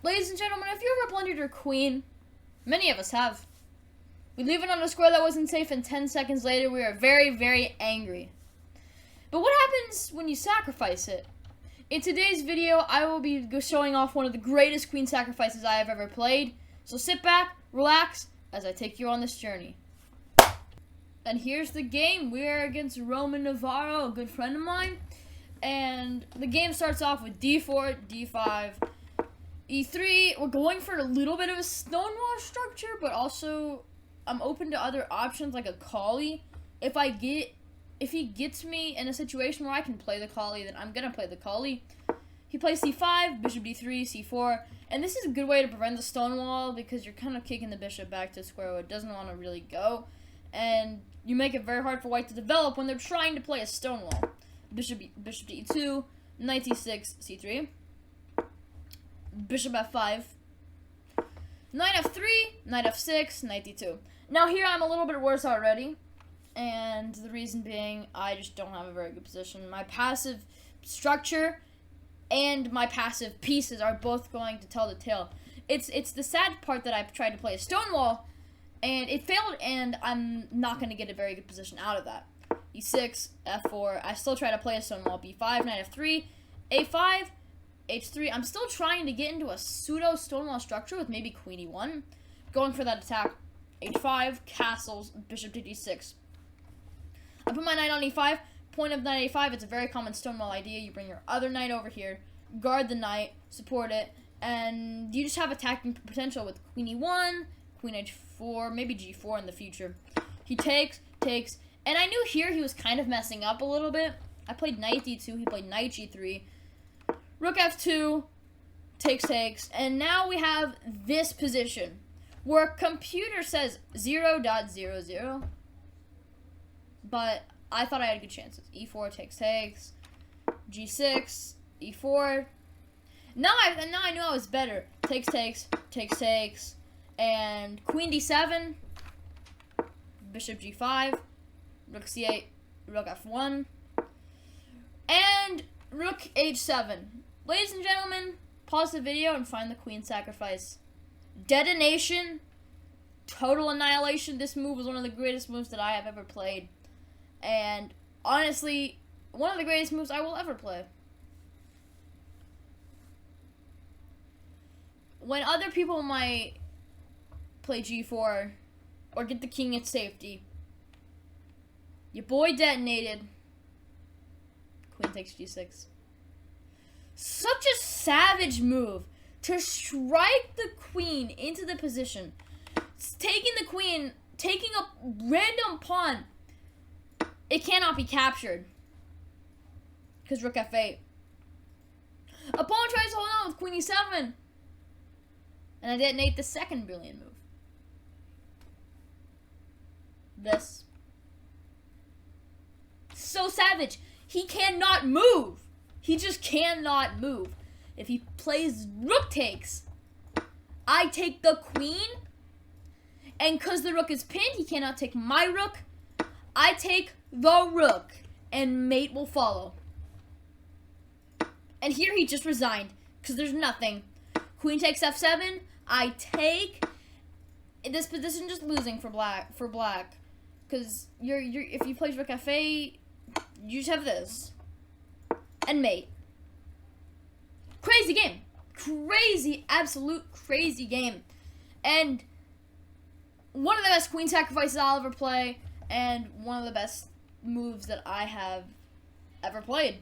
Ladies and gentlemen, if you ever blundered your queen, many of us have. We leave it on a square that wasn't safe, and 10 seconds later we are very, very angry. But what happens when you sacrifice it? In today's video, I will be showing off one of the greatest queen sacrifices I have ever played. So sit back, relax, as I take you on this journey. And here's the game. We are against Roman Navarro, a good friend of mine. And the game starts off with d4, d5, e3. We're going for a little bit of a stonewall structure, but also I'm open to other options like a collie. If he gets me in a situation where I can play the collie, then I'm gonna play the collie. He plays c5, bishop d3, c4, and this is a good way to prevent the stonewall because you're kind of kicking the bishop back to square where it doesn't want to really go, and you make it very hard for white to develop when they're trying to play a stonewall. Bishop to e2, knight e6, c3, bishop f5, knight f3, knight f6, knight d2. Now here I'm a little bit worse already, and the reason being I just don't have a very good position. My passive structure and my passive pieces are both going to tell the tale. It's the sad part that I've tried to play a stonewall, and it failed, and I'm not going to get a very good position out of that. e6, f4, I still try to play a stonewall, b5, knight f3, a5, h3. I'm still trying to get into a pseudo stonewall structure with maybe queen e1, going for that attack, h5, castles, bishop to d6. I put my knight on e5, point of knight a5, it's a very common stonewall idea. You bring your other knight over here, guard the knight, support it, and you just have attacking potential with queen e1, queen h4, maybe g4 in the future. He takes, and I knew here he was kind of messing up a little bit. I played knight d2, he played knight g3, rook f2, takes, and now we have this position where computer says 0.00, but I thought I had good chances. e4 takes, g6, e4. Now I knew I was better. Takes, and queen d7, bishop g5, rook c8, rook f1, and rook h7. Ladies and gentlemen, pause the video and find the queen sacrifice. Detonation, total annihilation. This move was one of the greatest moves that I have ever played. And honestly, one of the greatest moves I will ever play. When other people might play g4 or get the king at safety, your boy detonated. Queen takes g6. Such a savage move to strike the queen into the position. It's taking the queen, taking a random pawn. It cannot be captured because rook f8. A pawn tries to hold on with queen e7, and I detonate the second brilliant move. This. So savage. He cannot move. He just cannot move. If he plays rook takes, I take the queen, and because the rook is pinned, he cannot take my rook. I take the rook, and mate will follow. And here he just resigned, because there's nothing. Queen takes f7, I take. This position just losing for black, because if you play rook f8, you just have this, and mate. Crazy game, crazy, absolute crazy game, and one of the best queen sacrifices I'll ever play. And one of the best moves that I have ever played.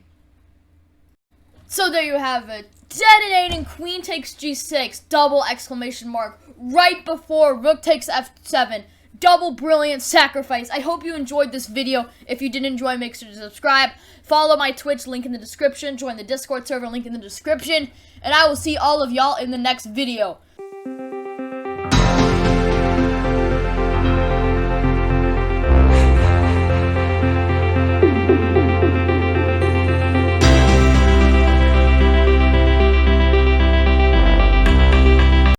So there you have it. Detonating queen takes g6, double exclamation mark, right before rook takes f7. Double brilliant sacrifice. I hope you enjoyed this video. If you did enjoy, make sure to subscribe. Follow my Twitch, link in the description. Join the Discord server, link in the description. And I will see all of y'all in the next video.